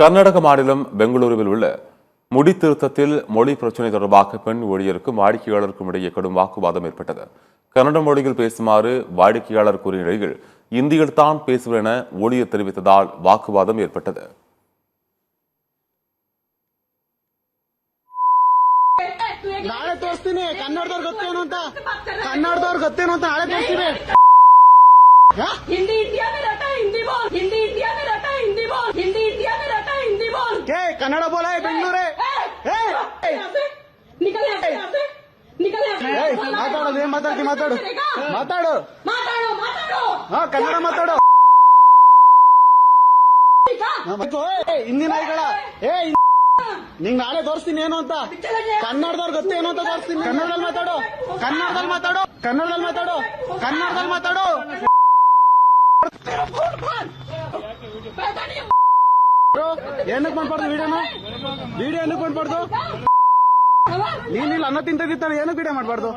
கர்நாடக மாநிலம் பெங்களூருவில் உள்ள முடி திருத்தத்தில் மொழி பிரச்சினை தொடர்பாக பெண் ஊழியருக்கும் வாடிக்கையாளருக்கும் இடையே கடும் வாக்குவாதம் ஏற்பட்டது. கன்னட மொழியில் பேசுமாறு வாடிக்கையாளர் கூறிய நிலையில் இந்தியில் தான் பேசுவேன் என ஊழியர் தெரிவித்ததால் வாக்குவாதம் ஏற்பட்டது. ನಾಳೆ ತೋರಿಸ್ತೀನಿ ಕನ್ನಡದವ್ರು ಗೊತ್ತೇನು ಅಂತ ಕನ್ನಡದವ್ರು ಗೊತ್ತೇನು ಅಂತ ನಾಳೆ ತೋರಿಸ್ತೀನಿ. हिंदी इंडिया में रहता है हिंदी बोल, हिंदी इंडिया में रहता है हिंदी बोल, हिंदी इंडिया में रहता है हिंदी बोल. कन्नड़ बोला है बेंगलुरु निकल यहाँ से निकल यहाँ से. ಮಾತಾಡೋದು ಏನ್ ಮಾತಾಡ್ತಿ ಮಾತಾಡು ಮಾತಾಡು ಮಾತಾಡೋ ಮಾತಾಡೋ. ಹಾ ಕನ್ನಡ ಮಾತಾಡು. ಹಿಂದಿ ನಾಯಿಗಳ ನಿಂಗ್ ನಾಳೆ ತೋರಿಸ್ತೀನಿ ಏನು ಅಂತ ಕನ್ನಡದವ್ರು ಗೊತ್ತೇನು ಅಂತ ತೋರಿಸ್ತೀನಿ. ಕನ್ನಡದಲ್ಲಿ ಮಾತಾಡು ಕನ್ನಡದಲ್ಲಿ ಮಾತಾಡು ಕನ್ನಡದಲ್ಲಿ ಮಾತಾಡು ಕನ್ನಡದಲ್ಲಿ ಮಾತಾಡು. ಏನಕ್ಕೆ ಮಾಡ್ಬಾರ್ದು ವಿಡಿಯೋನ ವಿಡಿಯೋ ಏನಕ್ಕೆ ಮಾಡ್ಬಾರ್ದು? ನೀನಿಲ್ಲ ಅನ್ನ ತಿಂತಿದ್ದಾಳೆ ಏನಕ್ಕೆ ವಿಡಿಯೋ ಮಾಡ್ಬಾರ್ದು?